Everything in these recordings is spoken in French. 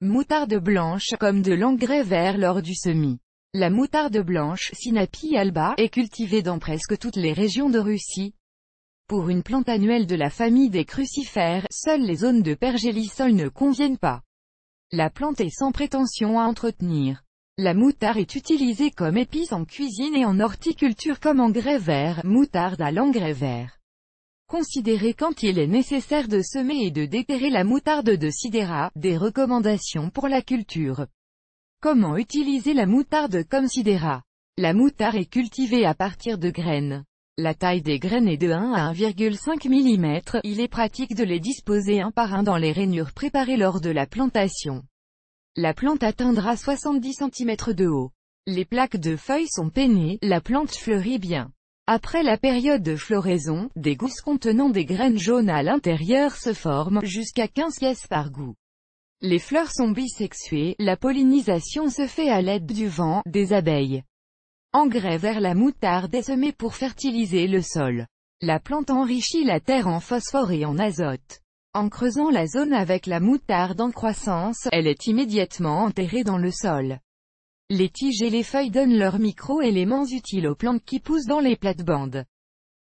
Moutarde blanche, comme de l'engrais vert lors du semis. La moutarde blanche, Sinapi alba, est cultivée dans presque toutes les régions de Russie. Pour une plante annuelle de la famille des crucifères, seules les zones de pergélisol ne conviennent pas. La plante est sans prétention à entretenir. La moutarde est utilisée comme épice en cuisine et en horticulture comme engrais vert, moutarde à l'engrais vert. Considérez quand il est nécessaire de semer et de déterrer la moutarde de sidérat, des recommandations pour la culture. Comment utiliser la moutarde comme sidérat? La moutarde est cultivée à partir de graines. La taille des graines est de 1 à 1,5 mm, il est pratique de les disposer un par un dans les rainures préparées lors de la plantation. La plante atteindra 70 cm de haut. Les plaques de feuilles sont pennées, la plante fleurit bien. Après la période de floraison, des gousses contenant des graines jaunes à l'intérieur se forment, jusqu'à 15 pièces par goût. Les fleurs sont bisexuées, la pollinisation se fait à l'aide du vent, des abeilles. Engrais vert. La moutarde est semée pour fertiliser le sol. La plante enrichit la terre en phosphore et en azote. En creusant la zone avec la moutarde en croissance, elle est immédiatement enterrée dans le sol. Les tiges et les feuilles donnent leurs micro-éléments utiles aux plantes qui poussent dans les plates-bandes.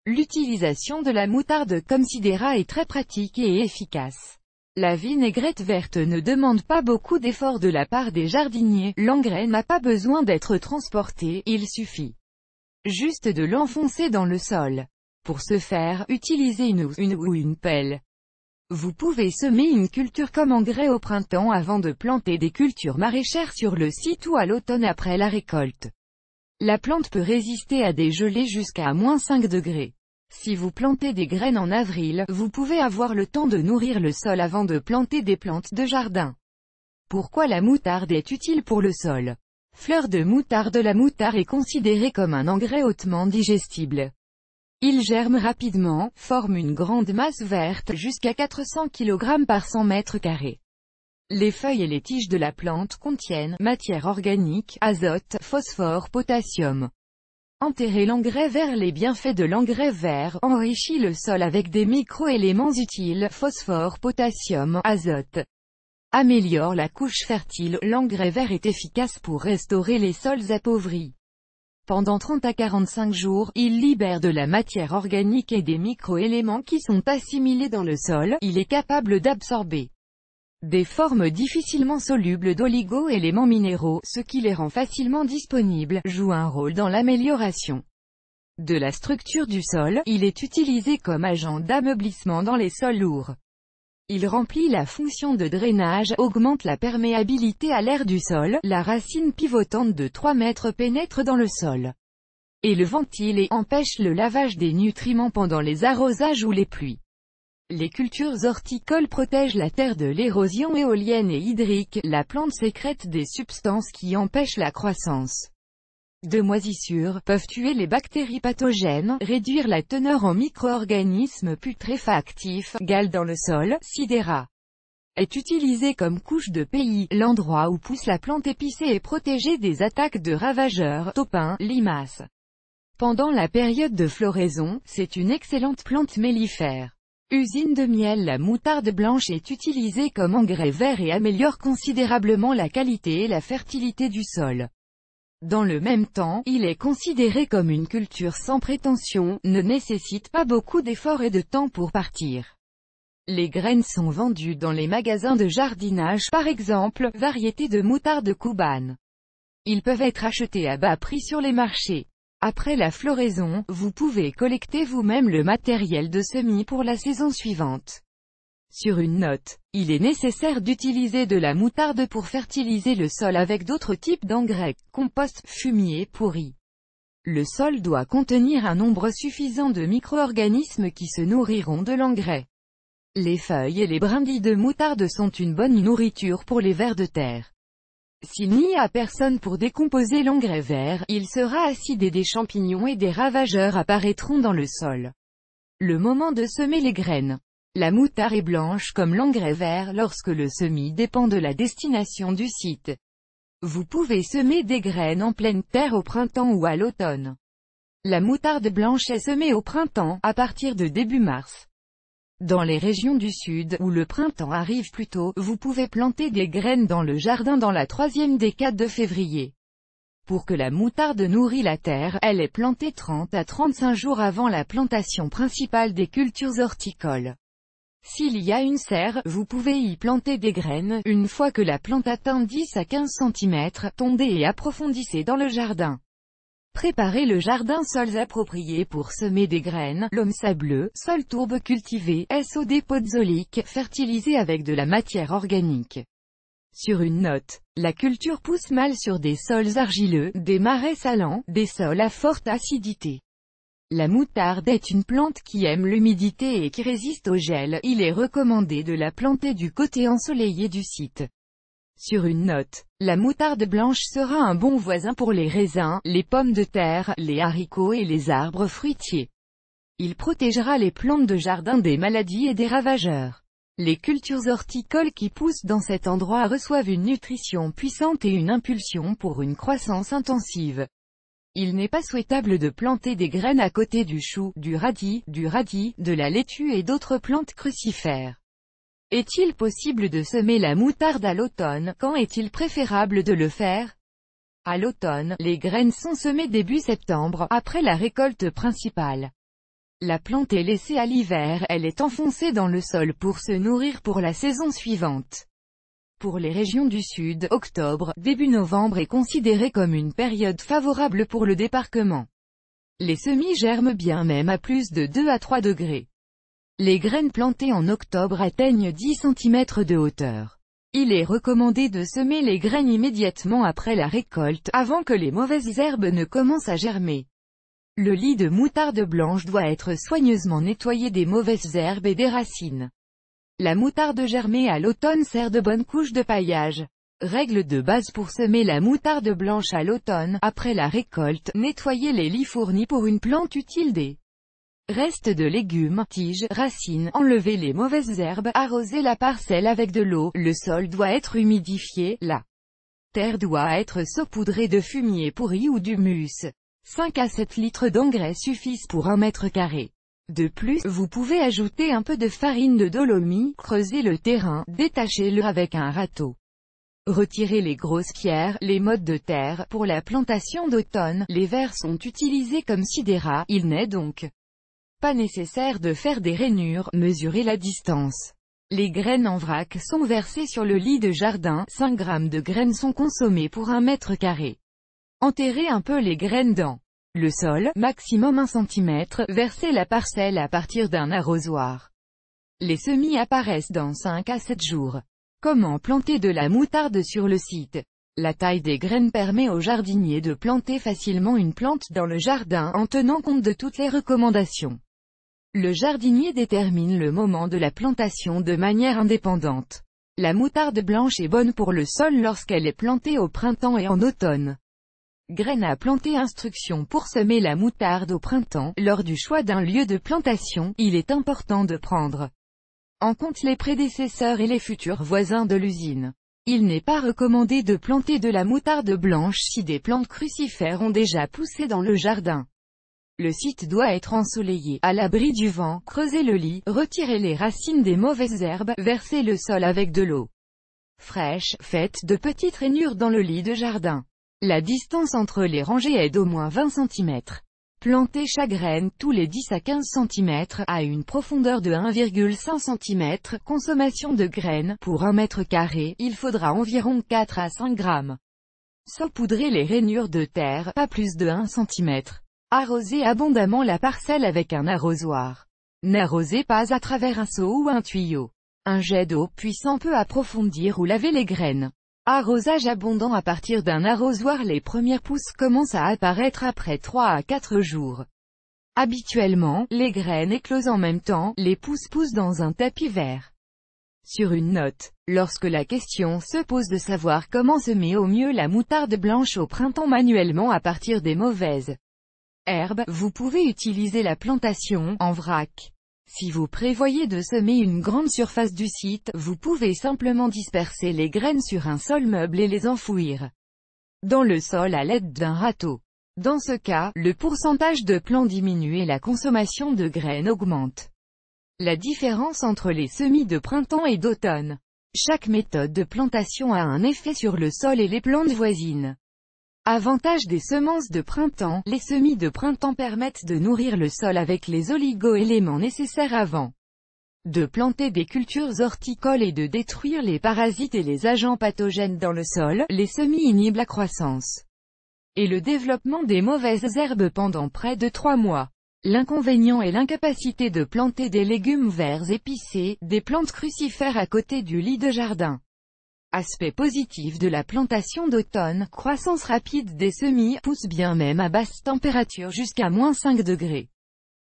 L'utilisation de la moutarde comme sidérat est très pratique et efficace. La vinaigrette verte ne demande pas beaucoup d'efforts de la part des jardiniers, l'engrais n'a pas besoin d'être transporté, il suffit juste de l'enfoncer dans le sol. Pour ce faire, utilisez une ou une pelle. Vous pouvez semer une culture comme engrais au printemps avant de planter des cultures maraîchères sur le site ou à l'automne après la récolte. La plante peut résister à des gelées jusqu'à -5 degrés. Si vous plantez des graines en avril, vous pouvez avoir le temps de nourrir le sol avant de planter des plantes de jardin. Pourquoi la moutarde est utile pour le sol? Fleur de moutarde. La moutarde est considérée comme un engrais hautement digestible. Il germe rapidement, forme une grande masse verte, jusqu'à 400 kg par 100 m². Les feuilles et les tiges de la plante contiennent matière organique, azote, phosphore, potassium. Enterrer l'engrais vert. Les bienfaits de l'engrais vert enrichit le sol avec des micro-éléments utiles, phosphore, potassium, azote. Améliore la couche fertile. L'engrais vert est efficace pour restaurer les sols appauvris. Pendant 30 à 45 jours, il libère de la matière organique et des micro-éléments qui sont assimilés dans le sol, il est capable d'absorber des formes difficilement solubles d'oligo-éléments minéraux, ce qui les rend facilement disponibles, joue un rôle dans l'amélioration de la structure du sol, il est utilisé comme agent d'ameublissement dans les sols lourds. Il remplit la fonction de drainage, augmente la perméabilité à l'air du sol, la racine pivotante de 3 mètres pénètre dans le sol et le ventile et empêche le lavage des nutriments pendant les arrosages ou les pluies. Les cultures horticoles protègent la terre de l'érosion éolienne et hydrique, la plante sécrète des substances qui empêchent la croissance de moisissures, peuvent tuer les bactéries pathogènes, réduire la teneur en micro-organismes putréfactifs, gale dans le sol. Sidérat est utilisé comme couche de pays, l'endroit où pousse la plante épicée est protégé des attaques de ravageurs, taupins, limaces. Pendant la période de floraison, c'est une excellente plante mellifère. Usine de miel. La moutarde blanche est utilisée comme engrais vert et améliore considérablement la qualité et la fertilité du sol. Dans le même temps, il est considéré comme une culture sans prétention, ne nécessite pas beaucoup d'efforts et de temps pour partir. Les graines sont vendues dans les magasins de jardinage, par exemple, variétés de moutarde cubane. Ils peuvent être achetés à bas prix sur les marchés. Après la floraison, vous pouvez collecter vous-même le matériel de semis pour la saison suivante. Sur une note, il est nécessaire d'utiliser de la moutarde pour fertiliser le sol avec d'autres types d'engrais, compost, fumier, pourri. Le sol doit contenir un nombre suffisant de micro-organismes qui se nourriront de l'engrais. Les feuilles et les brindilles de moutarde sont une bonne nourriture pour les vers de terre. S'il n'y a personne pour décomposer l'engrais vert, il sera acide et des champignons et des ravageurs apparaîtront dans le sol. Le moment de semer les graines. La moutarde est blanche comme l'engrais vert lorsque le semis dépend de la destination du site. Vous pouvez semer des graines en pleine terre au printemps ou à l'automne. La moutarde blanche est semée au printemps, à partir de début mars. Dans les régions du sud, où le printemps arrive plus tôt, vous pouvez planter des graines dans le jardin dans la troisième décade de février. Pour que la moutarde nourrit la terre, elle est plantée 30 à 35 jours avant la plantation principale des cultures horticoles. S'il y a une serre, vous pouvez y planter des graines. Une fois que la plante atteint 10 à 15 cm, tondez et approfondissez dans le jardin. Préparez le jardin, sols appropriés pour semer des graines, loam sableux, sol tourbe cultivé, SOD podzolique, fertilisé avec de la matière organique. Sur une note, la culture pousse mal sur des sols argileux, des marais salants, des sols à forte acidité. La moutarde est une plante qui aime l'humidité et qui résiste au gel. Il est recommandé de la planter du côté ensoleillé du site. Sur une note, la moutarde blanche sera un bon voisin pour les raisins, les pommes de terre, les haricots et les arbres fruitiers. Il protégera les plantes de jardin des maladies et des ravageurs. Les cultures horticoles qui poussent dans cet endroit reçoivent une nutrition puissante et une impulsion pour une croissance intensive. Il n'est pas souhaitable de planter des graines à côté du chou, du radis, de la laitue et d'autres plantes crucifères. Est-il possible de semer la moutarde à l'automne? Quand est-il préférable de le faire? À l'automne, les graines sont semées début septembre, après la récolte principale. La plante est laissée à l'hiver, elle est enfoncée dans le sol pour se nourrir pour la saison suivante. Pour les régions du sud, octobre, début novembre est considéré comme une période favorable pour le déparquement. Les semis germent bien même à plus de 2 à 3 degrés. Les graines plantées en octobre atteignent 10 cm de hauteur. Il est recommandé de semer les graines immédiatement après la récolte, avant que les mauvaises herbes ne commencent à germer. Le lit de moutarde blanche doit être soigneusement nettoyé des mauvaises herbes et des racines. La moutarde germée à l'automne sert de bonne couche de paillage. Règle de base pour semer la moutarde blanche à l'automne, après la récolte, nettoyez les lits fournis pour une plante utile des restes de légumes, tiges, racines, enlevez les mauvaises herbes, arrosez la parcelle avec de l'eau, le sol doit être humidifié, la terre doit être saupoudrée de fumier pourri ou d'humus. 5 à 7 litres d'engrais suffisent pour 1 mètre carré. De plus, vous pouvez ajouter un peu de farine de dolomie, creuser le terrain, détachez-le avec un râteau. Retirez les grosses pierres, les mottes de terre. Pour la plantation d'automne, les vers sont utilisés comme sidérats, il n'est donc pas nécessaire de faire des rainures, mesurez la distance. Les graines en vrac sont versées sur le lit de jardin, 5 g de graines sont consommées pour 1 mètre carré. Enterrez un peu les graines dans le sol, maximum 1 cm, versez la parcelle à partir d'un arrosoir. Les semis apparaissent dans 5 à 7 jours. Comment planter de la moutarde sur le site? La taille des graines permet au jardinier de planter facilement une plante dans le jardin en tenant compte de toutes les recommandations. Le jardinier détermine le moment de la plantation de manière indépendante. La moutarde blanche est bonne pour le sol lorsqu'elle est plantée au printemps et en automne. Graines à planter. Instructions pour semer la moutarde au printemps. Lors du choix d'un lieu de plantation, il est important de prendre en compte les prédécesseurs et les futurs voisins de l'usine. Il n'est pas recommandé de planter de la moutarde blanche si des plantes crucifères ont déjà poussé dans le jardin. Le site doit être ensoleillé, à l'abri du vent. Creusez le lit, retirez les racines des mauvaises herbes, versez le sol avec de l'eau fraîche, faites de petites rainures dans le lit de jardin. La distance entre les rangées est d'au moins 20 cm. Plantez chaque graine tous les 10 à 15 cm, à une profondeur de 1,5 cm. Consommation de graines, pour 1 mètre carré, il faudra environ 4 à 5 grammes. Saupoudrez les rainures de terre, pas plus de 1 cm. Arrosez abondamment la parcelle avec un arrosoir. N'arrosez pas à travers un seau ou un tuyau. Un jet d'eau puissant peut approfondir ou laver les graines. Arrosage abondant à partir d'un arrosoir. Les premières pousses commencent à apparaître après 3 à 4 jours. Habituellement, les graines éclosent en même temps, les pousses poussent dans un tapis vert. Sur une note, lorsque la question se pose de savoir comment semer au mieux la moutarde blanche au printemps manuellement à partir des mauvaises herbes, vous pouvez utiliser la plantation en vrac. Si vous prévoyez de semer une grande surface du site, vous pouvez simplement disperser les graines sur un sol meuble et les enfouir dans le sol à l'aide d'un râteau. Dans ce cas, le pourcentage de plants diminue et la consommation de graines augmente. La différence entre les semis de printemps et d'automne. Chaque méthode de plantation a un effet sur le sol et les plantes voisines. Avantage des semences de printemps, les semis de printemps permettent de nourrir le sol avec les oligo-éléments nécessaires avant de planter des cultures horticoles et de détruire les parasites et les agents pathogènes dans le sol. Les semis inhibent la croissance et le développement des mauvaises herbes pendant près de 3 mois. L'inconvénient est l'incapacité de planter des légumes verts épicés, des plantes crucifères à côté du lit de jardin. Aspect positif de la plantation d'automne, croissance rapide des semis, pousse bien même à basse température jusqu'à -5 degrés.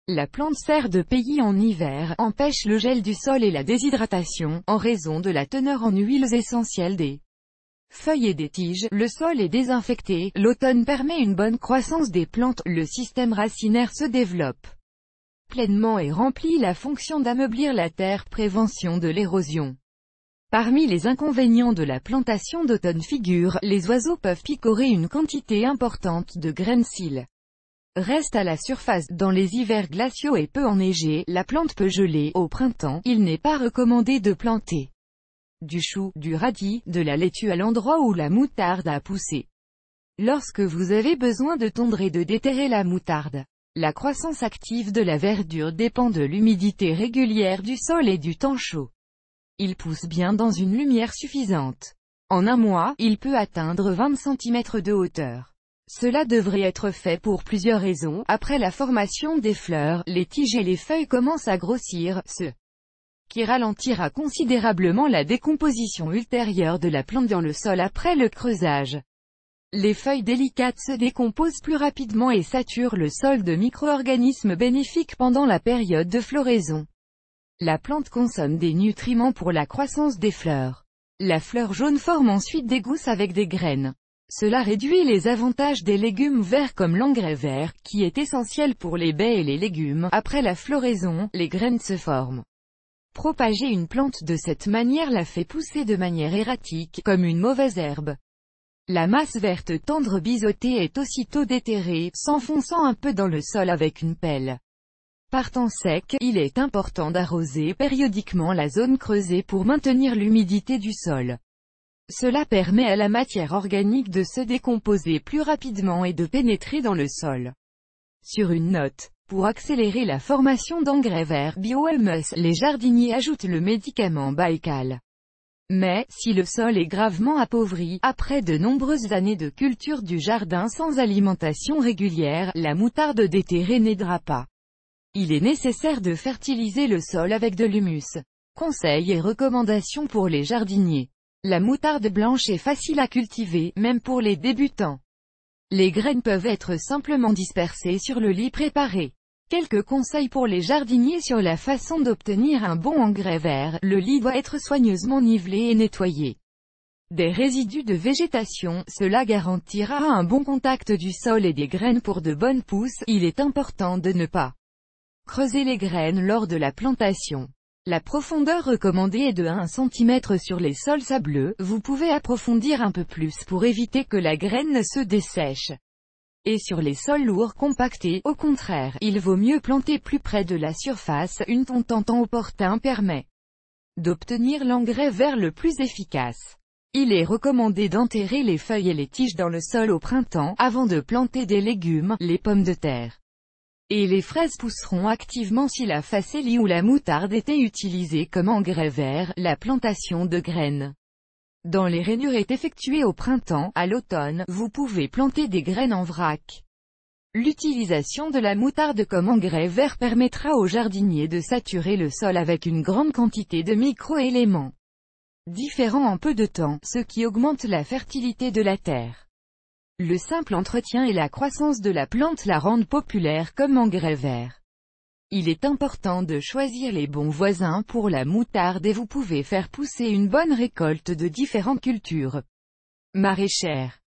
La plante sert de pays en hiver, empêche le gel du sol et la déshydratation, en raison de la teneur en huiles essentielles des feuilles et des tiges. Le sol est désinfecté, l'automne permet une bonne croissance des plantes, le système racinaire se développe pleinement et remplit la fonction d'ameublir la terre, prévention de l'érosion. Parmi les inconvénients de la plantation d'automne figurent, les oiseaux peuvent picorer une quantité importante de graines s'ils restent à la surface. Dans les hivers glaciaux et peu enneigés, la plante peut geler. Au printemps, il n'est pas recommandé de planter du chou, du radis, de la laitue à l'endroit où la moutarde a poussé. Lorsque vous avez besoin de tondre et de déterrer la moutarde, la croissance active de la verdure dépend de l'humidité régulière du sol et du temps chaud. Il pousse bien dans une lumière suffisante. En un mois, il peut atteindre 20 cm de hauteur. Cela devrait être fait pour plusieurs raisons. Après la formation des fleurs, les tiges et les feuilles commencent à grossir, ce qui ralentira considérablement la décomposition ultérieure de la plante dans le sol après le creusage. Les feuilles délicates se décomposent plus rapidement et saturent le sol de micro-organismes bénéfiques pendant la période de floraison. La plante consomme des nutriments pour la croissance des fleurs. La fleur jaune forme ensuite des gousses avec des graines. Cela réduit les avantages des légumes verts comme l'engrais vert, qui est essentiel pour les baies et les légumes. Après la floraison, les graines se forment. Propager une plante de cette manière la fait pousser de manière erratique, comme une mauvaise herbe. La masse verte tendre biseautée est aussitôt déterrée, s'enfonçant un peu dans le sol avec une pelle. Par temps sec, il est important d'arroser périodiquement la zone creusée pour maintenir l'humidité du sol. Cela permet à la matière organique de se décomposer plus rapidement et de pénétrer dans le sol. Sur une note, pour accélérer la formation d'engrais verts biohumus, les jardiniers ajoutent le médicament Baikal. Mais, si le sol est gravement appauvri, après de nombreuses années de culture du jardin sans alimentation régulière, la moutarde déterrée n'aidera pas. Il est nécessaire de fertiliser le sol avec de l'humus. Conseils et recommandations pour les jardiniers. La moutarde blanche est facile à cultiver, même pour les débutants. Les graines peuvent être simplement dispersées sur le lit préparé. Quelques conseils pour les jardiniers sur la façon d'obtenir un bon engrais vert. Le lit doit être soigneusement nivelé et nettoyé des résidus de végétation, cela garantira un bon contact du sol et des graines pour de bonnes pousses. Il est important de ne pas creuser les graines lors de la plantation. La profondeur recommandée est de 1 cm sur les sols sableux. Vous pouvez approfondir un peu plus pour éviter que la graine ne se dessèche. Et sur les sols lourds compactés, au contraire, il vaut mieux planter plus près de la surface. Une tonte en temps opportun permet d'obtenir l'engrais vert le plus efficace. Il est recommandé d'enterrer les feuilles et les tiges dans le sol au printemps, avant de planter des légumes, les pommes de terre et les fraises pousseront activement si la facélie ou la moutarde était utilisée comme engrais vert. La plantation de graines dans les rainures est effectuée au printemps. À l'automne, vous pouvez planter des graines en vrac. L'utilisation de la moutarde comme engrais vert permettra aux jardiniers de saturer le sol avec une grande quantité de micro-éléments différents en peu de temps, ce qui augmente la fertilité de la terre. Le simple entretien et la croissance de la plante la rendent populaire comme engrais vert. Il est important de choisir les bons voisins pour la moutarde et vous pouvez faire pousser une bonne récolte de différentes cultures maraîchères.